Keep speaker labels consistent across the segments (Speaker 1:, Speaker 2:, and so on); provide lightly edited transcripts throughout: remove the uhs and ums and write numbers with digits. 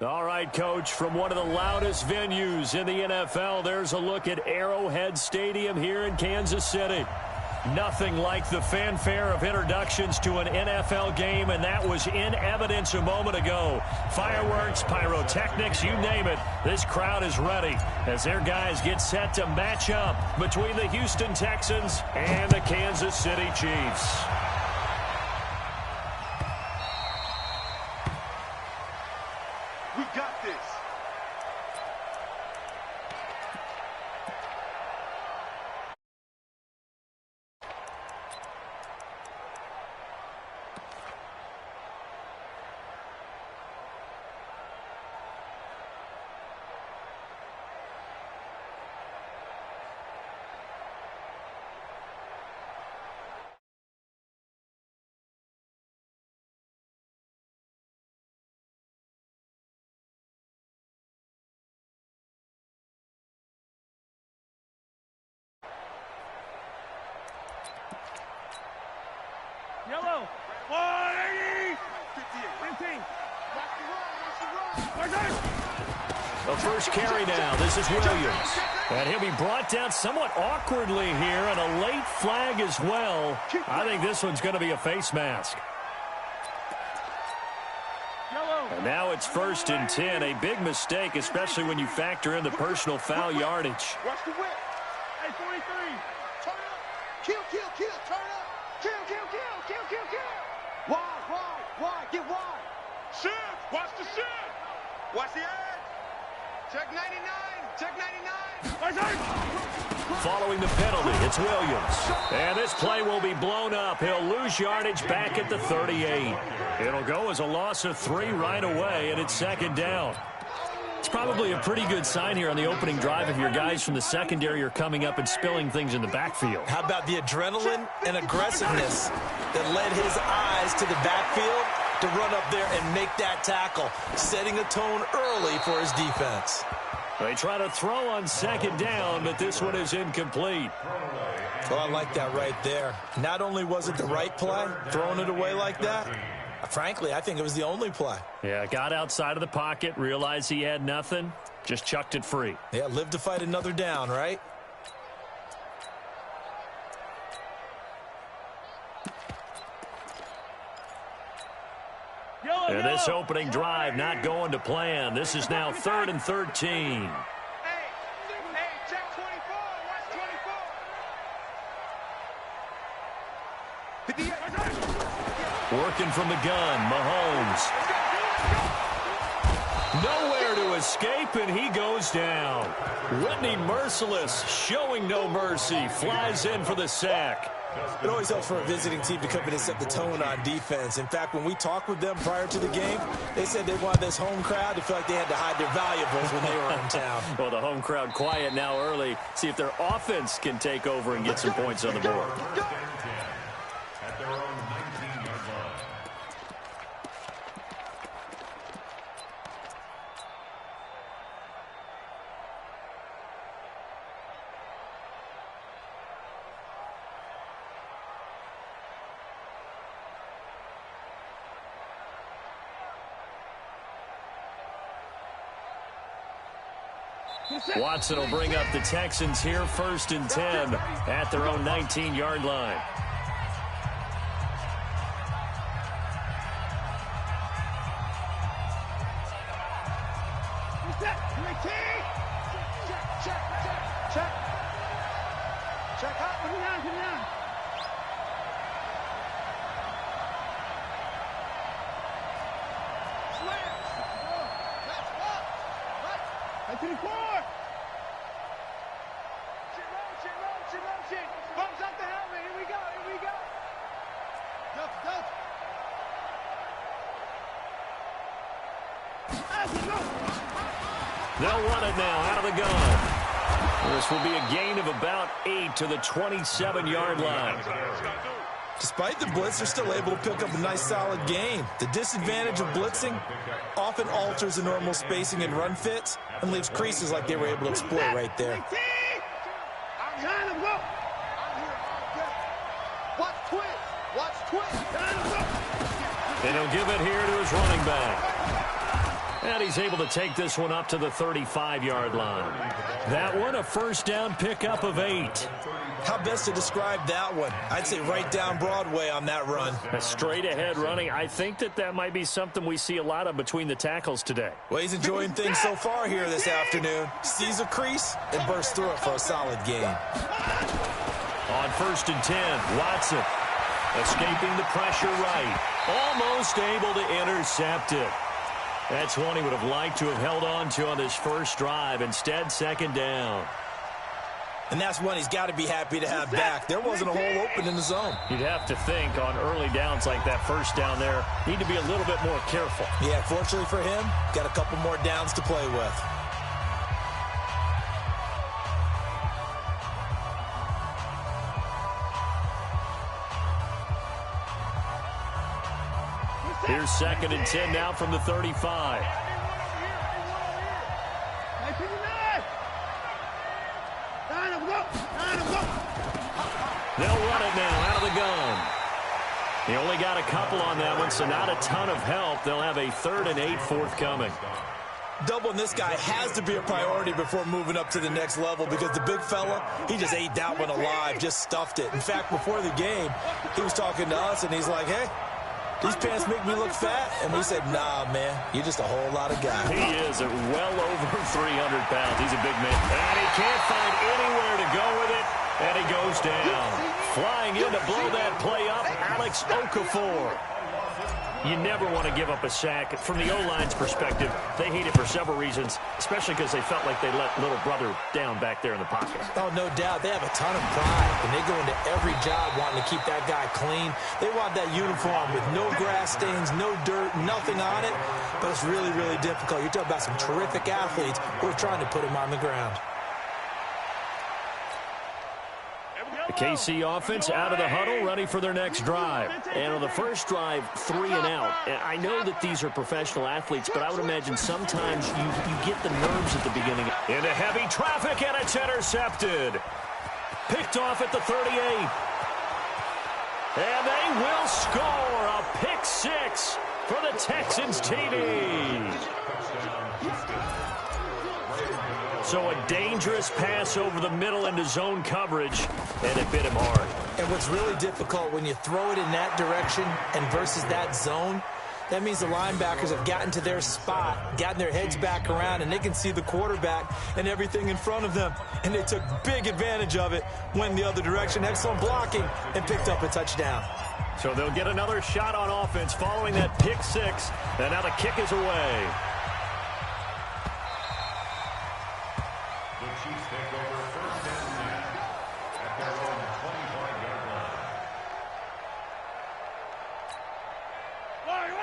Speaker 1: All right, Coach, from one of the loudest venues in the NFL, there's a look at Arrowhead Stadium here in Kansas City. Nothing like the fanfare of introductions to an NFL game, and that was in evidence a moment ago. Fireworks, pyrotechnics, you name it. This crowd is ready as their guys get set to match up between the Houston Texans and the Kansas City Chiefs.
Speaker 2: We got this.
Speaker 3: Yellow. 180. 15.
Speaker 1: The first carry now. This is Williams. And he'll be brought down somewhat awkwardly here, and a late flag as well. I think this one's going to be a face mask. And now it's 1st and 10. A big mistake, especially when you factor in the personal foul yardage.
Speaker 2: Watch the whip.
Speaker 3: Hey, 43.
Speaker 2: Turn up. Kill. Turn up. Kill. Wide. Get wide. Shift. Watch the shift. Watch the edge. Check 99.
Speaker 1: Following the penalty, it's Williams. And this play will be blown up. He'll lose yardage back at the 38. It'll go as a loss of 3 right away, and it's 2nd down. It's probably a pretty good sign here on the opening drive if your guys from the secondary are coming up and spilling things in the backfield.
Speaker 4: How about the adrenaline and aggressiveness that led his eyes to the backfield to run up there and make that tackle, setting a tone early for his defense.
Speaker 1: They try to throw on 2nd down, but this one is incomplete.
Speaker 4: Well, I like that right there. Not only was it the right play, throwing it away like that, frankly, I think it was the only play.
Speaker 1: Yeah, got outside of the pocket, realized he had nothing, just chucked it free.
Speaker 4: Yeah, live to fight another down, right?
Speaker 1: And this opening drive not going to plan. This is now 3rd and 13.
Speaker 2: Hey, check 24. Watch 24.
Speaker 1: Working from the gun, Mahomes. Nowhere to escape, and he goes down. Whitney Merciless, showing no mercy, flies in for the sack.
Speaker 4: It always helps for a visiting team to come in and set the tone on defense. In fact, when we talked with them prior to the game, they said they wanted this home crowd to feel like they had to hide their valuables when they were in town.
Speaker 1: Well, the home crowd quiet now early. See if their offense can take over and get some points on the board.
Speaker 5: At their own 19-yard line.
Speaker 1: Watson will bring up the Texans here, 1st and 10 at their own 19-yard line.
Speaker 2: Check out. Put it down.
Speaker 3: Right to the core.
Speaker 2: Motion. Bumps up the helmet. Here we go.
Speaker 1: They'll run it now out of the gun. This will be a gain of about 8 to the 27-yard line.
Speaker 4: Despite the blitz, they're still able to pick up a nice, solid gain. The disadvantage of blitzing often alters the normal spacing and run fits and leaves creases like they were able to exploit right there.
Speaker 2: Watch twist.
Speaker 1: And he'll give it here to his running back. And he's able to take this one up to the 35-yard line. That one, a first down pickup of 8.
Speaker 4: How best to describe that one? I'd say right down Broadway on that run.
Speaker 1: A straight-ahead running. I think that might be something we see a lot of between the tackles today.
Speaker 4: Well, he's enjoying things so far here this afternoon. Sees a crease and bursts through it for a solid gain.
Speaker 1: On 1st and 10, Watson escaping the pressure right. Almost able to intercept it. That's one he would have liked to have held on to on this first drive. Instead, 2nd down.
Speaker 4: And that's one he's got to be happy to have back. There wasn't a hole open in the zone.
Speaker 1: You'd have to think on early downs like that first down there, need to be a little bit more careful.
Speaker 4: Yeah, fortunately for him, got a couple more downs to play with.
Speaker 1: Here's 2nd and 10 now from the 35. They'll run it now out of the gun. He only got a couple on that one, so not a ton of help. They'll have a 3rd and 8 forthcoming.
Speaker 4: Doubling this guy has to be a priority before moving up to the next level because the big fella, he just ate that one alive, just stuffed it. In fact, before the game, he was talking to us, and he's like, hey, these pants make me look fat. And we said, nah, man, you're just a whole lot of guy.
Speaker 1: He is at well over 300 pounds. He's a big man. And he can't find anywhere to go with it. And he goes down. Flying in to blow that play up, Alex Okafor. You never want to give up a sack. From the O-line's perspective, they hate it for several reasons, especially because they felt like they let little brother down back there in the pocket.
Speaker 4: Oh, no doubt. They have a ton of pride, and they go into every job wanting to keep that guy clean. They want that uniform with no grass stains, no dirt, nothing on it. But it's really, really difficult. You're talking about some terrific athletes who are trying to put him on the ground.
Speaker 1: The KC offense out of the huddle, ready for their next drive. And on the first drive, 3 and out. And I know that these are professional athletes, but I would imagine sometimes you get the nerves at the beginning. Into heavy traffic, and it's intercepted. Picked off at the 38. And they will score a pick 6 for the Texans TD. So a dangerous pass over the middle into zone coverage, and it bit him hard.
Speaker 4: And what's really difficult when you throw it in that direction and versus that zone, that means the linebackers have gotten to their spot, gotten their heads back around, and they can see the quarterback and everything in front of them. And they took big advantage of it, went the other direction, excellent blocking, and picked up a touchdown.
Speaker 1: So they'll get another shot on offense following that pick 6, and now the kick is away.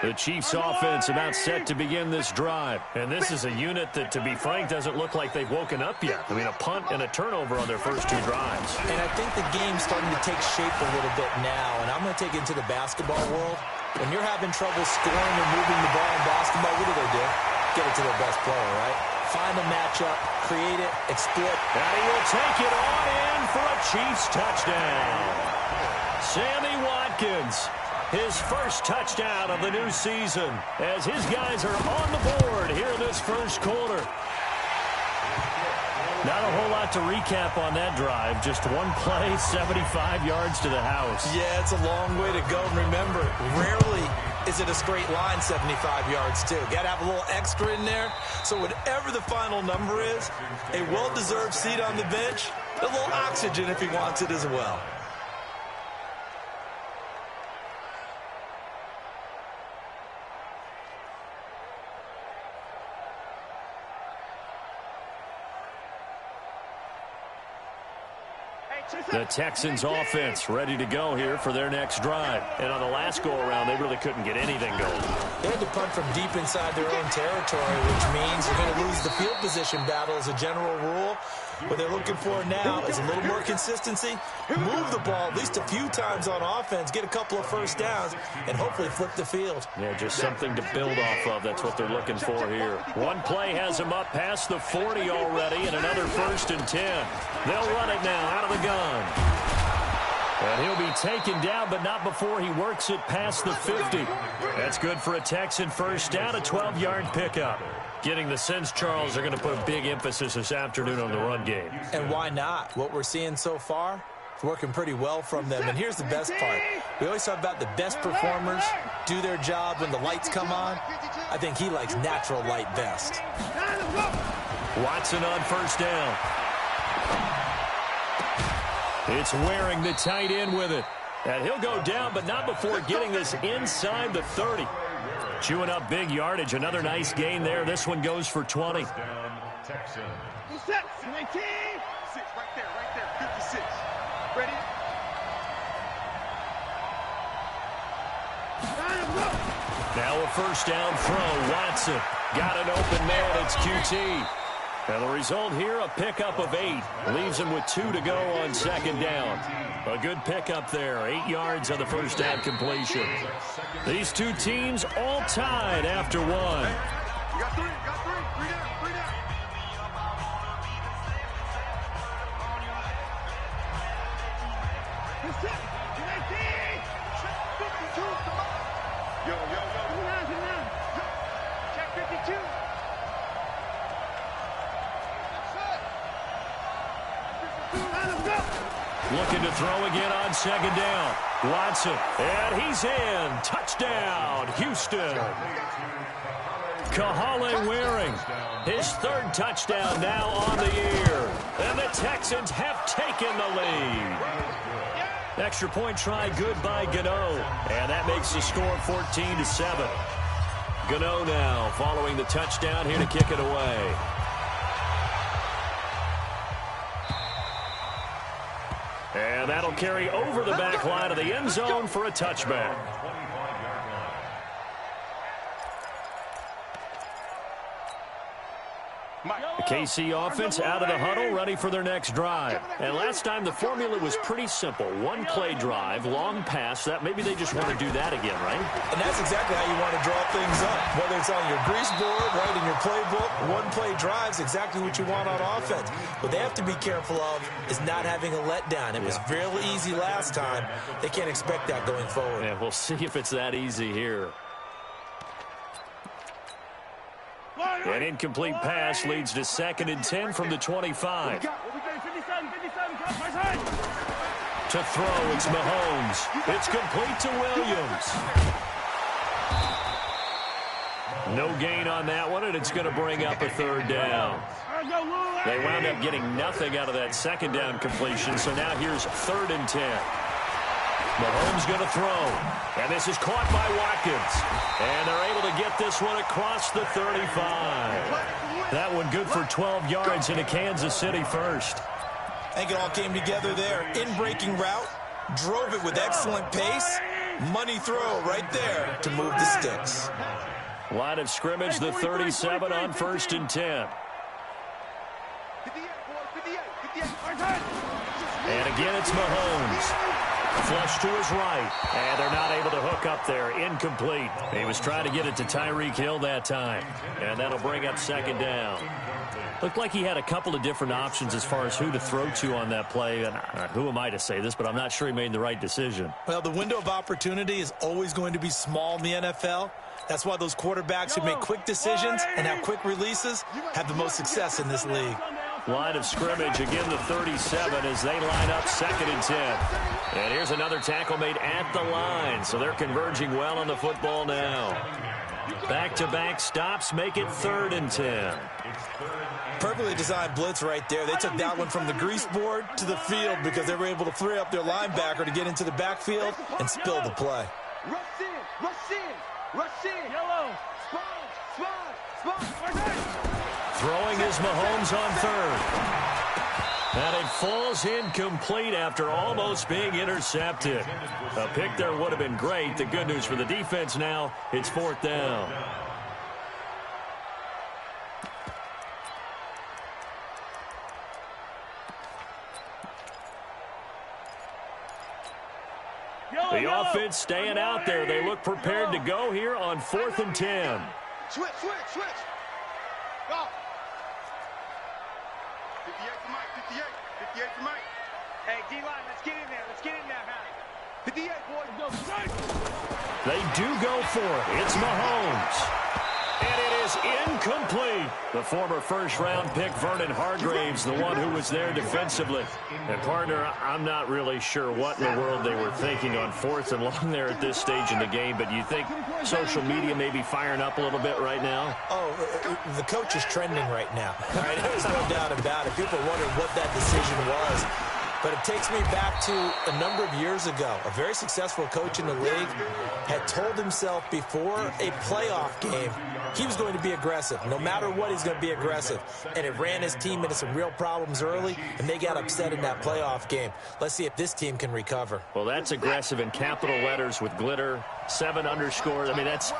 Speaker 1: The Chiefs offense about set to begin this drive. And this is a unit that, to be frank, doesn't look like they've woken up yet. I mean, a punt and a turnover on their first 2 drives.
Speaker 4: And I think the game's starting to take shape a little bit now. And I'm going to take it into the basketball world. When you're having trouble scoring and moving the ball in basketball, what do? Get it to their best player, right? Find a matchup, create it, exploit.
Speaker 1: And he will take it on in for a Chiefs touchdown. Sammy Watkins. His first touchdown of the new season as his guys are on the board here in this first quarter. Not a whole lot to recap on that drive. Just one play, 75 yards to the house.
Speaker 4: Yeah, it's a long way to go. And remember, rarely is it a straight line 75 yards, too. Got to have a little extra in there. So whatever the final number is, a well-deserved seat on the bench, a little oxygen if he wants it as well.
Speaker 1: The Texans offense ready to go here for their next drive. And on the last go-around, they really couldn't get anything going.
Speaker 4: They had to punt from deep inside their own territory, which means they're going to lose the field position battle as a general rule. What they're looking for now is a little more consistency, move the ball at least a few times on offense, get a couple of first downs, and hopefully flip the field.
Speaker 1: Yeah, just something to build off of. That's what they're looking for here. One play has them up past the 40 already, and another 1st and 10. They'll run it now out of the gun. And he'll be taken down, but not before he works it past the 50. That's good for a Texan first down, a 12-yard pickup. Getting the sense, Charles, they're going to put a big emphasis this afternoon on the run game.
Speaker 4: And why not? What we're seeing so far, it's working pretty well from them. And here's the best part. We always talk about the best performers do their job when the lights come on. I think he likes natural light best.
Speaker 1: Watson on first down. It's Waring, the tight end, with it. And he'll go down, but not before getting this inside the 30. Chewing up big yardage. Another nice gain there. This one goes for 20.
Speaker 2: Texans. 19. 6 right there, 56. Ready?
Speaker 1: Now a first down throw. Watson got an open man. It's QT. And the result here, a pickup of 8. Leaves him with 2 to go on second down. A good pickup there. 8 yards on the first down completion. These two teams all tied after 1.
Speaker 2: You got 3, 3 down, 3 down. Yo. Check 52.
Speaker 1: Looking to throw again on second down. Watson, and he's in. Touchdown, Houston. Kahale Waring, his 3rd touchdown now on the year. And the Texans have taken the lead. Extra point try good by Gano. And that makes the score 14-7. Gano now following the touchdown here to kick it away. And that'll carry over the back line of the end zone for a touchback. The KC offense out of the huddle, ready for their next drive. And last time the formula was pretty simple. 1-play drive, long pass. That maybe they just want to do that again, right?
Speaker 4: And that's exactly how you want to draw things up. Whether it's on your grease board, right, in your playbook, 1-play drive's exactly what you want on offense. What they have to be careful of is not having a letdown. It was fairly easy last time. They can't expect that going forward.
Speaker 1: Yeah, we'll see if it's that easy here. An incomplete pass leads to 2nd and 10 from the 25. To throw, it's Mahomes. It's complete to Williams. No gain on that one, and it's going to bring up a 3rd down. They wound up getting nothing out of that 2nd down completion, so now here's 3rd and 10. Mahomes going to throw, and this is caught by Watkins. And they're able to get this one across the 35. That one good for 12 yards into Kansas City first.
Speaker 4: I think it all came together there. In-breaking route, drove it with excellent pace. Money throw right there to move the sticks.
Speaker 1: Line of scrimmage, the 37 on 1st and 10. And again, it's Mahomes. Flush to his right, and they're not able to hook up there. Incomplete. He was trying to get it to Tyreek Hill that time, and that'll bring up 2nd down. Looked like he had a couple of different options as far as who to throw to on that play. And who am I to say this, but I'm not sure he made the right decision.
Speaker 4: Well, the window of opportunity is always going to be small in the NFL. That's why those quarterbacks who make quick decisions and have quick releases have the most success in this league.
Speaker 1: Line of scrimmage, again the 37 as they line up 2nd and 10. And here's another tackle made at the line, so they're converging well on the football now. Back-to-back stops make it 3rd and 10.
Speaker 4: Perfectly designed blitz right there. They took that one from the grease board to the field because they were able to free up their linebacker to get into the backfield and spill the play.
Speaker 2: Rush in. Yellow. Spot.
Speaker 1: Throwing is Mahomes on 3rd. And it falls incomplete after almost being intercepted. A pick there would have been great. The good news for the defense now, it's 4th down. The offense staying out there. They look prepared to go here on 4th and 10.
Speaker 2: Switch. Go. 58 for Mike. Hey, D-line, let's get in there. Let's get in there, man. 58, boys.
Speaker 1: They do go for it. It's Mahomes. And it is incomplete. The former first-round pick, Vernon Hargreaves, the one who was there defensively. And, partner, I'm not really sure what in the world they were thinking on 4th and long there at this stage in the game, but you think social media may be firing up a little bit right now?
Speaker 4: Oh, the coach is trending right now. Right? There's no doubt about it. People are wondering what that decision was. But it takes me back to a number of years ago. A very successful coach in the league had told himself before a playoff game he was going to be aggressive. No matter what, he's going to be aggressive. And it ran his team into some real problems early, and they got upset in that playoff game. Let's see if this team can recover.
Speaker 1: Well, that's aggressive in capital letters with glitter, 7 underscores. I mean, that's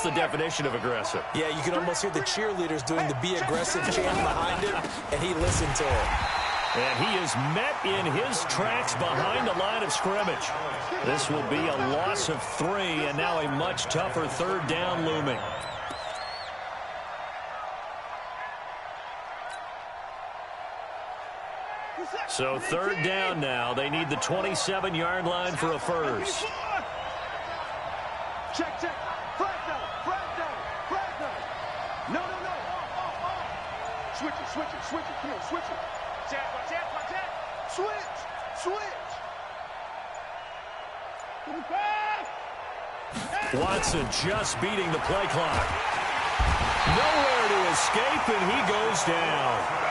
Speaker 1: the definition of aggressive.
Speaker 4: Yeah, you can almost hear the cheerleaders doing the be aggressive chant behind him, and he listened to it.
Speaker 1: And he is met in his tracks behind the line of scrimmage. This will be a loss of 3, and now a much tougher 3rd down looming. So 3rd down now. They need the 27-yard line for a first.
Speaker 2: Check. Fragno. No. Switch it. Come on, switch it. Check. Switch.
Speaker 1: Watson just beating the play clock. Nowhere to escape, and he goes down.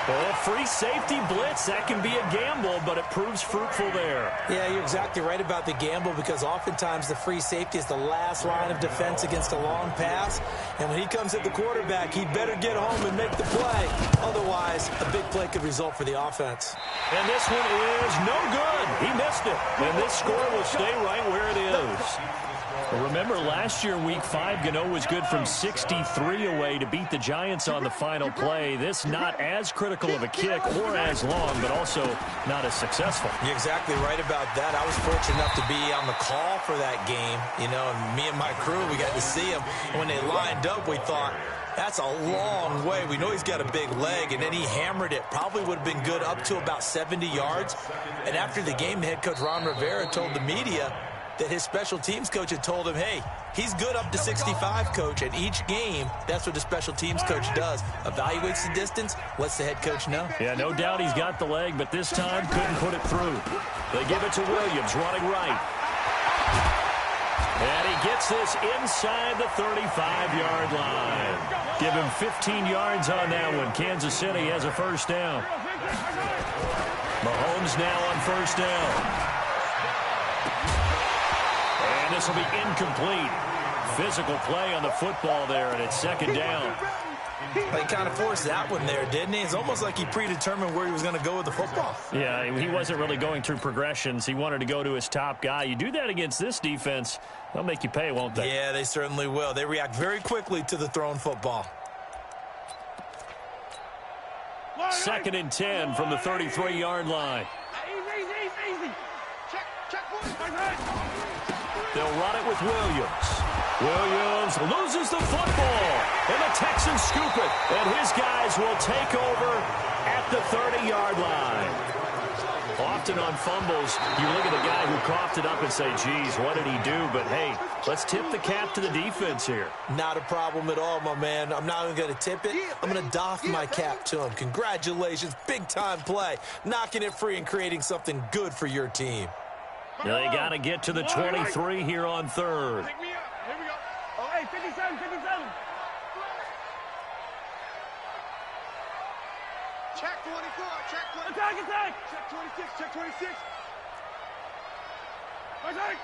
Speaker 1: Well, free safety blitz, that can be a gamble, but it proves fruitful there.
Speaker 4: Yeah, you're exactly right about the gamble, because oftentimes the free safety is the last line of defense against a long pass. And when he comes at the quarterback, he'd better get home and make the play. Otherwise, a big play could result for the offense.
Speaker 1: And this one is no good. He missed it. And this score will stay right where it is. Remember, last year, Week 5, Gano was good from 63 away to beat the Giants on the final play. This not as critical of a kick or as long, but also not as successful.
Speaker 4: You're exactly right about that. I was fortunate enough to be on the call for that game, and me and my crew, we got to see him. And when they lined up, we thought, that's a long way. We know he's got a big leg, and then he hammered it. Probably would have been good up to about 70 yards. And after the game, head coach Ron Rivera told the media that his special teams coach had told him, hey, he's good up to 65, coach. And each game, that's what the special teams coach does. Evaluates the distance, lets the head coach know.
Speaker 1: Yeah, no doubt he's got the leg, but this time couldn't put it through. They give it to Williams, running right. And he gets this inside the 35-yard line. Give him 15 yards on that one. Kansas City has a first down. Mahomes now on first down. And this will be incomplete. Physical play on the football there, and it's 2nd down.
Speaker 4: He kind of forced that one there, didn't he? It's almost like he predetermined where he was going to go with the football.
Speaker 1: Yeah, he wasn't really going through progressions. He wanted to go to his top guy. You do that against this defense, they'll make you pay, won't they?
Speaker 4: Yeah, they certainly will. They react very quickly to the thrown football.
Speaker 1: 2nd and 10 from the 33-yard line.
Speaker 2: Easy. Check.
Speaker 1: They'll run it with Williams. Williams loses the football, and the Texans scoop it. And his guys will take over at the 30-yard line. Often on fumbles, you look at the guy who coughed it up and say, geez, what did he do? But, hey, let's tip the cap to the defense here.
Speaker 4: Not a problem at all, my man. I'm not even going to tip it. I'm going to doff my cap to him. Congratulations, big-time play. Knocking it free and creating something good for your team.
Speaker 1: They got to get to the 23 here on 3rd.
Speaker 3: Here we go. Oh, hey, 57.
Speaker 2: Check 24. Check 24.
Speaker 3: Attack.
Speaker 2: Check 26.
Speaker 3: Attack.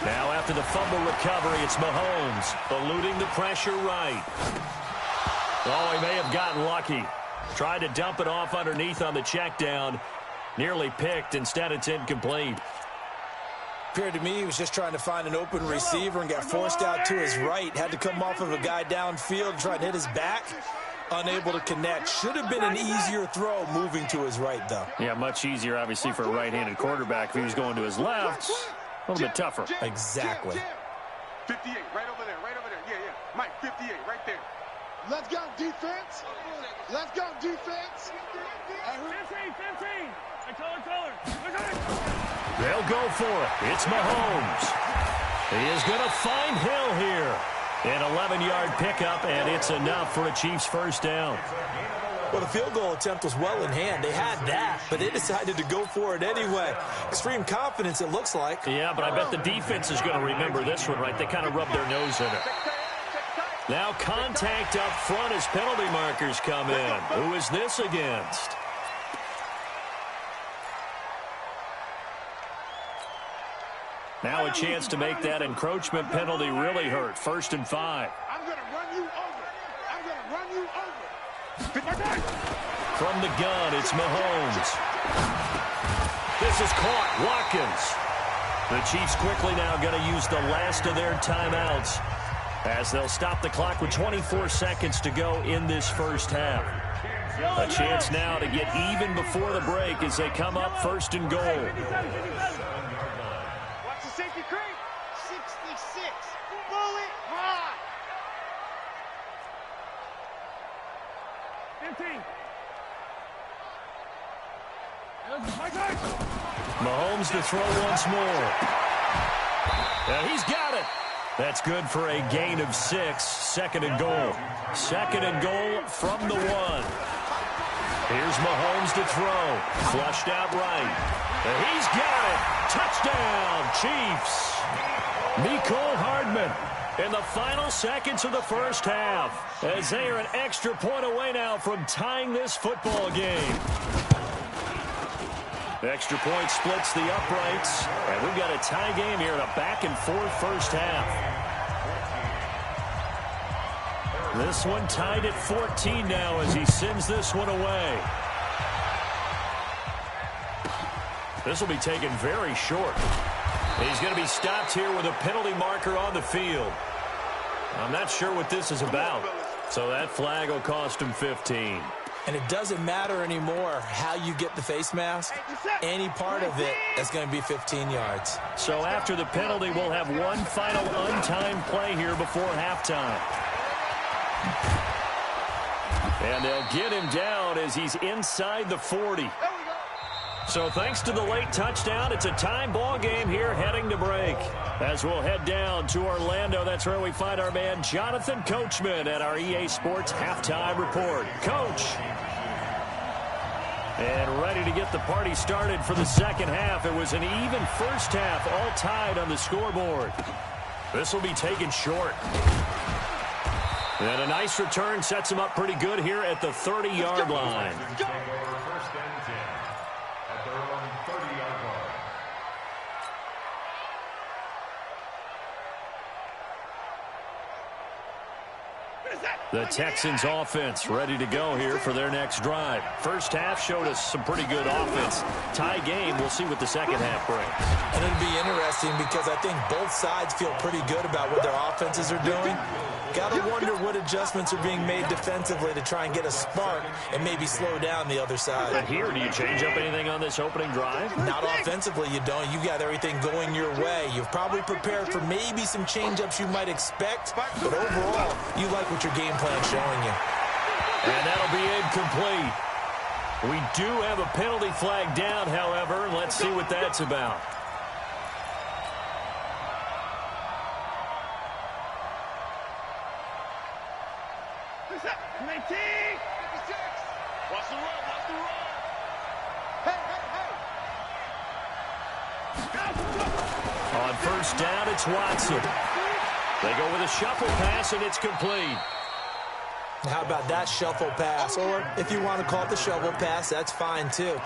Speaker 1: Now after the fumble recovery, it's Mahomes eluding the pressure right. Oh, he may have gotten lucky. Tried to dump it off underneath on the check down. Nearly picked. Instead, it's incomplete.
Speaker 4: Appeared to me he was just trying to find an open receiver and got forced out to his right. Had to come off of a guy downfield, try to hit his back. Unable to connect. Should have been an easier throw moving to his right, though.
Speaker 1: Yeah, much easier, obviously, for a right-handed quarterback. If he was going to his left, a little bit tougher.
Speaker 4: Exactly.
Speaker 2: 58, right over there. Yeah. Mike, 58, right there. Let's go defense. Let's go defense.
Speaker 3: 15. I color.
Speaker 1: They'll go for it. It's Mahomes. He is going to find Hill here. An 11-yard pickup, and it's enough for a Chiefs first down.
Speaker 4: Well, the field goal attempt was well in hand. They had that, but they decided to go for it anyway. Extreme confidence, it looks like.
Speaker 1: Yeah, but I bet the defense is going to remember this one, right? They kind of rubbed their nose in it. Now contact up front as penalty markers come in. Who is this against? Now a chance to make that encroachment penalty really hurt. 1st and 5.
Speaker 2: I'm going to run you over. I'm going to run you over.
Speaker 1: From the gun, it's Mahomes. This is caught. Watkins. The Chiefs quickly now going to use the last of their timeouts as they'll stop the clock with 24 seconds to go in this first half. A chance now to get even before the break as they come up 1st and goal.
Speaker 2: Watch the safety creep. 66. Bullet high.
Speaker 3: 15.
Speaker 1: Mahomes to throw once more. And he's got it. That's good for a gain of 6. 2nd and goal. 2nd and goal from the 1. Here's Mahomes to throw. Flushed out right. And he's got it. Touchdown, Chiefs. Mecole Hardman in the final seconds of the first half as they are an extra point away now from tying this football game. Extra point splits the uprights, and we've got a tie game here in a back-and-forth first half. This one tied at 14 now as he sends this one away. This will be taken very short. He's going to be stopped here with a penalty marker on the field. I'm not sure what this is about, so that flag will cost him 15.
Speaker 4: And it doesn't matter anymore how you get the face mask. Any part of it is going to be 15 yards.
Speaker 1: So after the penalty, we'll have one final untimed play here before halftime. And they'll get him down as he's inside the 40. So thanks to the late touchdown, it's a time ball game here heading to break. As we'll head down to Orlando, that's where we find our man Jonathan Coachman at our EA Sports Halftime Report. Coach. And ready to get the party started for the second half. It was an even first half, all tied on the scoreboard. This will be taken short. And a nice return sets him up pretty good here at the 30-yard line. The Texans offense ready to go here for their next drive. First half showed us some pretty good offense. Tie game, we'll see what the second half brings.
Speaker 4: And it'll be interesting because I think both sides feel pretty good about what their offenses are doing. Got to wonder what adjustments are being made defensively to try and get a spark and maybe slow down the other side.
Speaker 1: But here, do you change up anything on this opening drive?
Speaker 4: Not offensively, you don't. You got everything going your way. You've probably prepared for maybe some change-ups you might expect, but overall, you like what your game plan's showing you.
Speaker 1: And that'll be incomplete. We do have a penalty flag down, however. Let's see what that's about.
Speaker 2: Watch the run, watch the run. Hey, hey, hey.
Speaker 1: On first down, it's Watson. They go with a shuffle pass, and it's complete.
Speaker 4: How about that shuffle pass? Or if you want to call it the shovel pass, that's fine too.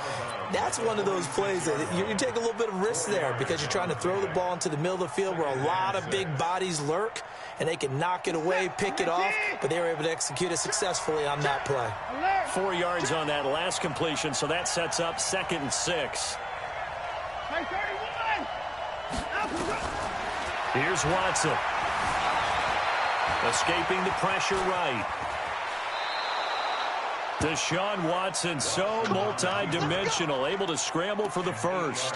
Speaker 4: That's one of those plays that you take a little bit of risk there because you're trying to throw the ball into the middle of the field where a lot of big bodies lurk, and they can knock it away, pick it off, but they were able to execute it successfully on that play.
Speaker 1: 4 yards on that last completion, so that sets up 2nd and 6. Here's Watson. Escaping the pressure right. Deshaun Watson, so multi-dimensional, able to scramble for the first.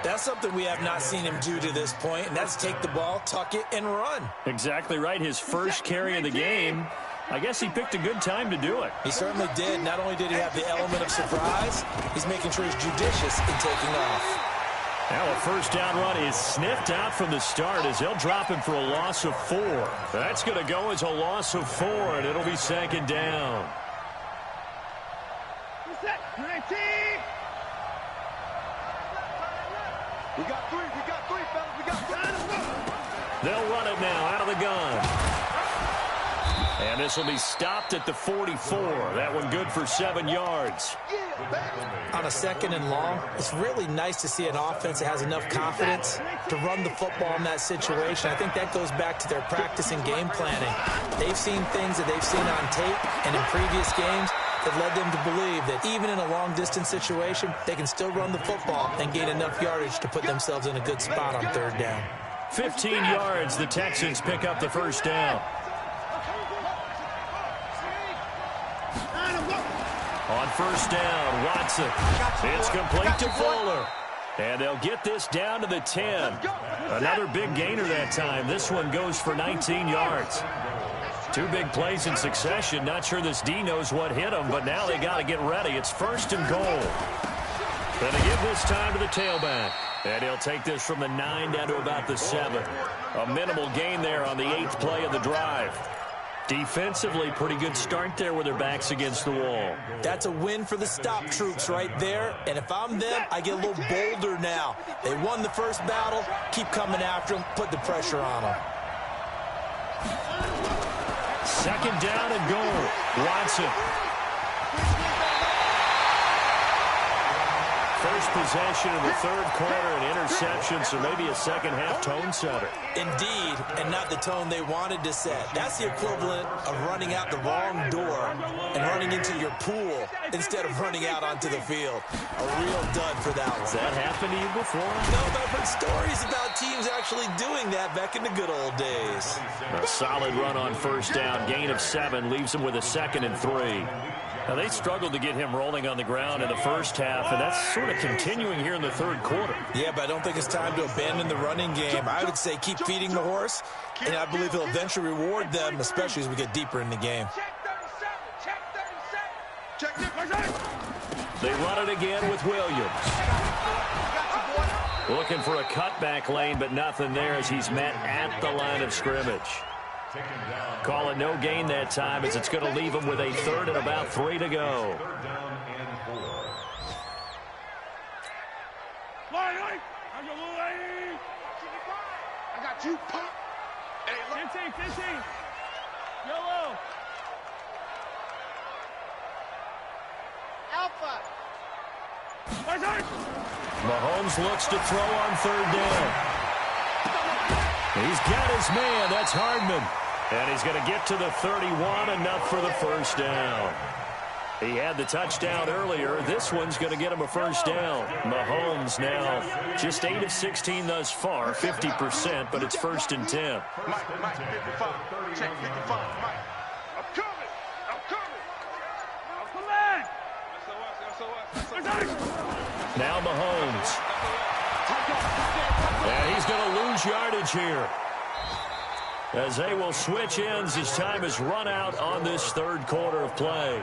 Speaker 4: That's something we have not seen him do to this point, and that's take the ball, tuck it, and run.
Speaker 1: Exactly right. His first carry of the game, I guess he picked a good time to do it.
Speaker 4: He certainly did. Not only did he have the element of surprise, he's making sure he's judicious in taking off.
Speaker 1: Now a first down run is sniffed out from the start as they'll drop him for a loss of 4. That's going to go as a loss of 4, and it'll be second down.
Speaker 2: We got three, fellas. We got three.
Speaker 1: They'll run it now out of the gun. And this will be stopped at the 44. That one good for 7 yards.
Speaker 4: On a second and long, it's really nice to see an offense that has enough confidence to run the football in that situation. I think that goes back to their practice and game planning. They've seen things that they've seen on tape and in previous games that led them to believe that even in a long-distance situation, they can still run the football and gain enough yardage to put themselves in a good spot on third down.
Speaker 1: 15 yards, the Texans pick up the first down. On first down, Watson. It's complete to Fuller. And they'll get this down to the 10. Another big gainer that time. This one goes for 19 yards. 2 big plays in succession. Not sure this D knows what hit him, but now they got to get ready. It's first and goal. And they give this time to the tailback. And he'll take this from the 9 down to about the 7. A minimal gain there on the 8th play of the drive. Defensively, pretty good start there with their backs against the wall.
Speaker 4: That's a win for the stop troops right there. And if I'm them, I get a little bolder now. They won the first battle. Keep coming after them. Put the pressure on them.
Speaker 1: Second down and goal. Watson. First possession of the third quarter, an interception, so maybe a second-half tone setter.
Speaker 4: Indeed, and not the tone they wanted to set. That's the equivalent of running out the wrong door and running into your pool instead of running out onto the field. A real dud for that one.
Speaker 1: Has that happened to you before?
Speaker 4: No, but I've heard stories about teams actually doing that back in the good old days.
Speaker 1: A solid run on first down. Gain of 7 leaves them with a 2nd and 3. Now, they struggled to get him rolling on the ground in the first half, and that's sort of continuing here in the third quarter.
Speaker 4: Yeah, but I don't think it's time to abandon the running game. I would say keep feeding the horse, and I believe he'll eventually reward them, especially as we get deeper in the game.
Speaker 2: Check 37.
Speaker 1: They run it again with Williams. Looking for a cutback lane, but nothing there as he's met at the line of scrimmage. Call it no gain that time as it's going to leave him with a 3rd and about 3 to go.
Speaker 3: I
Speaker 2: got you, Pop.
Speaker 3: 15. Yellow.
Speaker 2: Alpha.
Speaker 1: Mahomes looks to throw on 3rd down. He's got his man. That's Hardman. And he's going to get to the 31, enough for the first down. He had the touchdown earlier. This one's going to get him a first down. Mahomes now just 8 of 16 thus far, 50%, but it's 1st and 10.
Speaker 2: Mike, 55. Check 55. Mike. I'm coming.
Speaker 3: Come back.
Speaker 1: Now Mahomes. And he's going to lose yardage here, as they will switch ends as time has run out on this third quarter of play.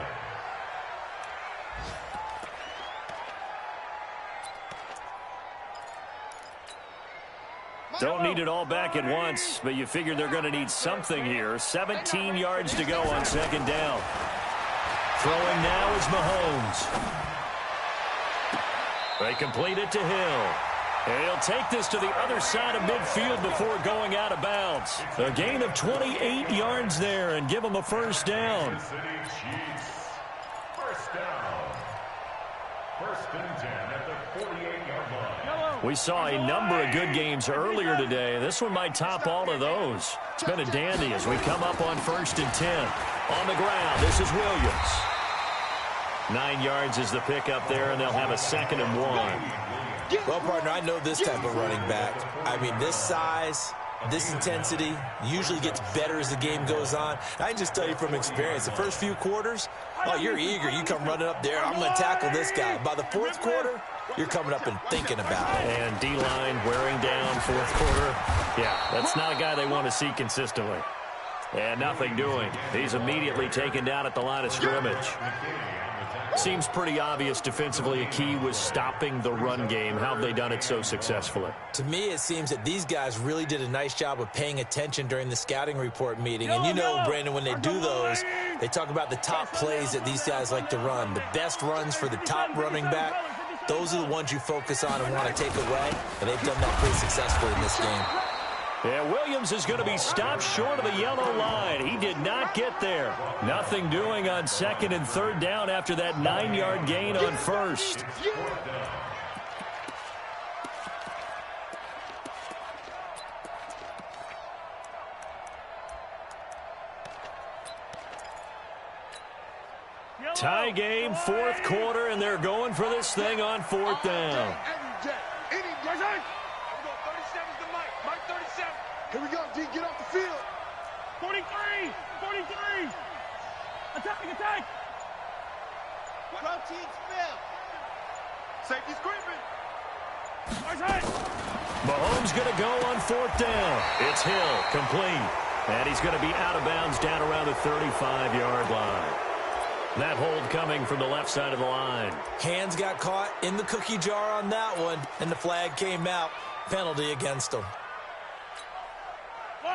Speaker 1: Don't need it all back at once, but you figure they're going to need something here. 17 yards to go on 2nd down. Throwing now is Mahomes. They complete it to Hill. And he'll take this to the other side of midfield before going out of bounds. A gain of 28 yards there and give them a first down.
Speaker 5: First down. 1st and 10 at the 48-yard line.
Speaker 1: We saw a number of good games earlier today. This one might top all of those. It's been a dandy as we come up on 1st and 10. On the ground, this is Williams. 9 yards is the pickup there, and they'll have a 2nd and 1.
Speaker 4: Well, partner, I know this type of running back. I mean, this size, this intensity usually gets better as the game goes on. I can just tell you from experience, the first few quarters, oh, you're eager. You come running up there, I'm going to tackle this guy. By the 4th quarter, you're coming up and thinking about it.
Speaker 1: And D-line wearing down 4th quarter. Yeah, that's not a guy they want to see consistently. And nothing doing. He's immediately taken down at the line of scrimmage. Seems pretty obvious defensively a key was stopping the run game. How have they done it so successfully?
Speaker 4: To me, it seems that these guys really did a nice job of paying attention during the scouting report meeting. And you know, Brandon, when they do those, they talk about the top plays that these guys like to run. The best runs for the top running back, those are the ones you focus on and want to take away. And they've done that pretty successfully in this game.
Speaker 1: Yeah, Williams is going to be stopped short of the yellow line. He did not get there. Nothing doing on second and third down after that 9-yard gain on first. Tie game, fourth quarter, and they're going for this thing on fourth down.
Speaker 2: Here we go, D. Get off the field.
Speaker 3: 43. Attack.
Speaker 2: Protein spill. Safety's creeping.
Speaker 1: Mahomes going to go on fourth down. It's Hill, complete. And he's going to be out of bounds down around the 35-yard line. That hold coming from the left side of the line.
Speaker 4: Hands got caught in the cookie jar on that one, and the flag came out. Penalty against him.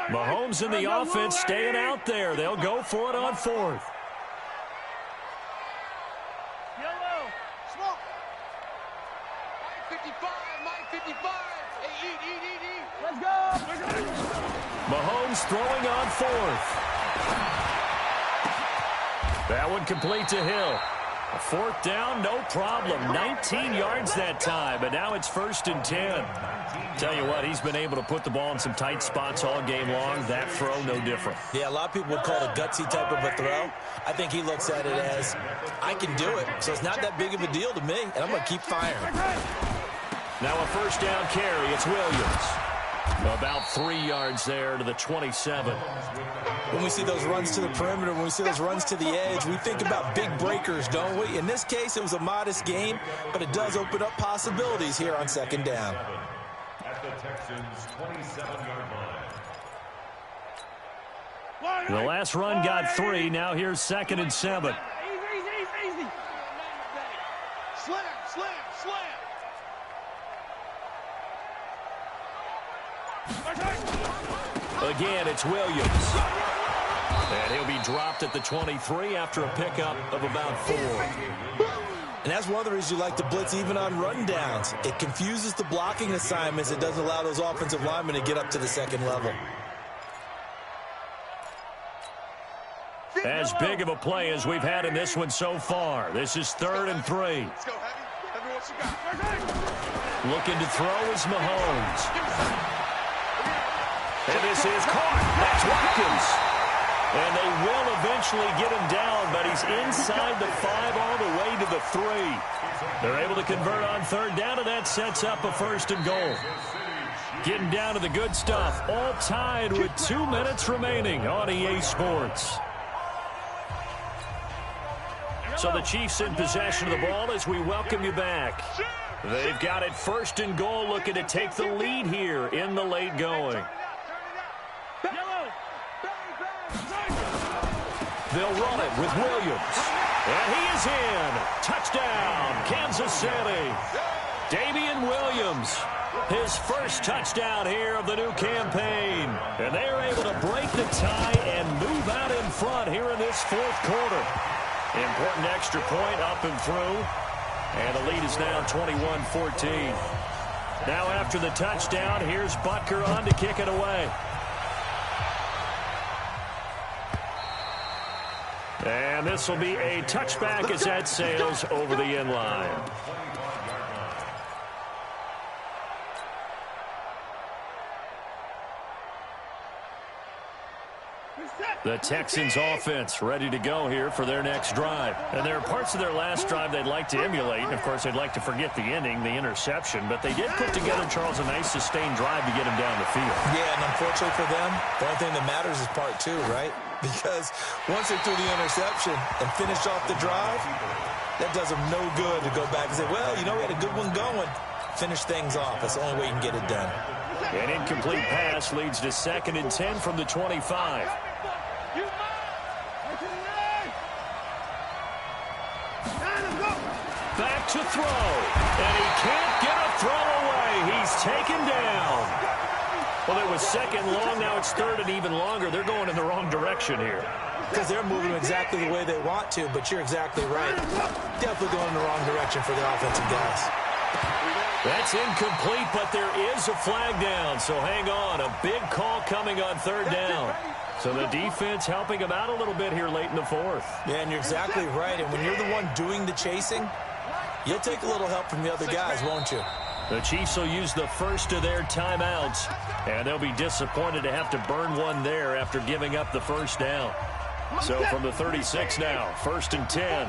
Speaker 1: Mahomes and the offense staying out there. They'll go for it on fourth.
Speaker 3: Yellow.
Speaker 2: Smoke. Mike 55. Hey, eat.
Speaker 3: Let's go.
Speaker 1: Mahomes throwing on fourth. That one complete to Hill. A fourth down, no problem. 19 yards that time, but now it's 1st and 10. Tell you what, he's been able to put the ball in some tight spots all game long. That throw, no different.
Speaker 4: Yeah, a lot of people would call it a gutsy type of a throw. I think he looks at it as, I can do it, so it's not that big of a deal to me, and I'm going to keep firing.
Speaker 1: Now a first down carry, it's Williams. About 3 yards there to the 27.
Speaker 4: When we see those runs to the perimeter, when we see those runs to the edge, we think about big breakers, don't we? In this case, it was a modest gain, but it does open up possibilities here on second down.
Speaker 5: At the Texans' 27-yard line.
Speaker 1: The last run got 3. Now here's 2nd and 7.
Speaker 3: Easy.
Speaker 2: Slam.
Speaker 1: Again, it's Williams. And he'll be dropped at the 23 after a pickup of about 4.
Speaker 4: And that's one of the reasons you like to blitz even on rundowns. It confuses the blocking assignments. It doesn't allow those offensive linemen to get up to the second level.
Speaker 1: As big of a play as we've had in this one so far. This is 3rd and 3.
Speaker 2: Let's go, Heavy. What you got?
Speaker 1: Looking to throw is Mahomes. And this is caught. That's Watkins. And they will eventually get him down, but he's inside the 5 all the way to the 3. They're able to convert on 3rd down, and that sets up a 1st and goal. Getting down to the good stuff. All tied with 2 minutes remaining on EA Sports. So the Chiefs in possession of the ball as we welcome you back. They've got it 1st and goal, looking to take the lead here in the late going. They'll run it with Williams. And he is in. Touchdown, Kansas City. Damian Williams, his first touchdown here of the new campaign. And they are able to break the tie and move out in front here in this 4th quarter. Important extra point up and through. And the lead is now 21-14. Now after the touchdown, here's Butker on to kick it away. And this will be a touchback as that sails over the end line. The Texans offense ready to go here for their next drive. And there are parts of their last drive they'd like to emulate. And, of course, they'd like to forget the ending, the interception. But they did put together, Charles, a nice sustained drive to get him down the field.
Speaker 4: Yeah, and unfortunately for them, the only thing that matters is part 2, right? Because once they threw the interception and finished off the drive, that does them no good to go back and say, well, you know, we had a good one going. Finish things off. That's the only way you can get it done.
Speaker 1: An incomplete pass leads to 2nd and 10 from the 25. to throw. And he can't get a throw away. He's taken down. Well, it was second long. Now it's third and even longer. They're going in the wrong direction here.
Speaker 4: Because they're moving exactly the way they want to, but you're exactly right. Definitely going in the wrong direction for the offensive guys.
Speaker 1: That's incomplete, but there is a flag down. So hang on. A big call coming on third down. So the defense helping them out a little bit here late in the fourth.
Speaker 4: Yeah, and you're exactly right. And when you're the one doing the chasing, you'll take a little help from the other guys, won't you?
Speaker 1: The Chiefs will use the first of their timeouts, and they'll be disappointed to have to burn one there after giving up the first down. So from the 36 now, 1st and 10.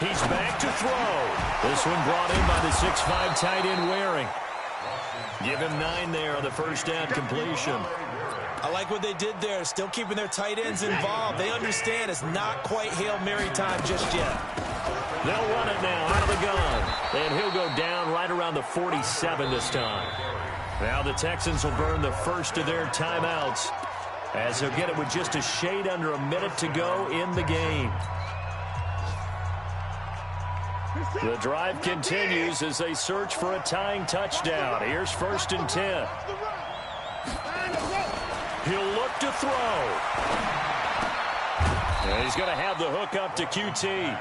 Speaker 1: He's back to throw. This one brought in by the 6'5" tight end Waring. Give him 9 there on the first down completion.
Speaker 4: I like what they did there, still keeping their tight ends involved. They understand it's not quite Hail Mary time just yet.
Speaker 1: They'll run it now out of the gun. And he'll go down right around the 47 this time. Now the Texans will burn the first of their timeouts, as they'll get it with just a shade under a minute to go in the game. The drive continues as they search for a tying touchdown. Here's 1st and 10. He'll look to throw. And he's going to have the hook up to QT.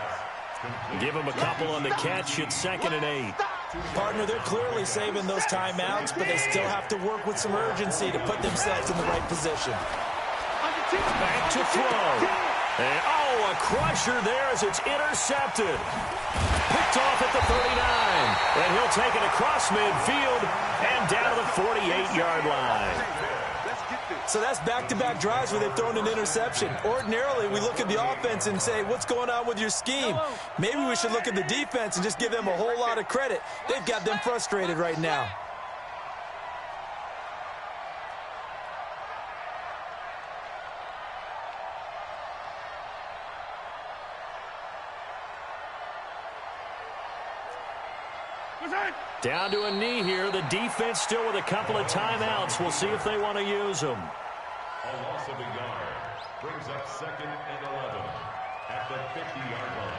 Speaker 1: Give him a couple on the catch at 2nd and 8.
Speaker 4: Partner, they're clearly saving those timeouts, but they still have to work with some urgency to put themselves in the right position.
Speaker 1: Back to throw. And, a crusher there as it's intercepted. Picked off at the 39. And he'll take it across midfield and down to the 48-yard line.
Speaker 4: So that's back-to-back drives where they've thrown an interception. Ordinarily, we look at the offense and say, what's going on with your scheme? Maybe we should look at the defense and just give them a whole lot of credit. They've got them frustrated right now.
Speaker 1: Down to a knee here. The defense still with a couple of timeouts. We'll see if they want to use them.
Speaker 5: A loss of a yard brings up 2nd and 11 at the 50-yard line.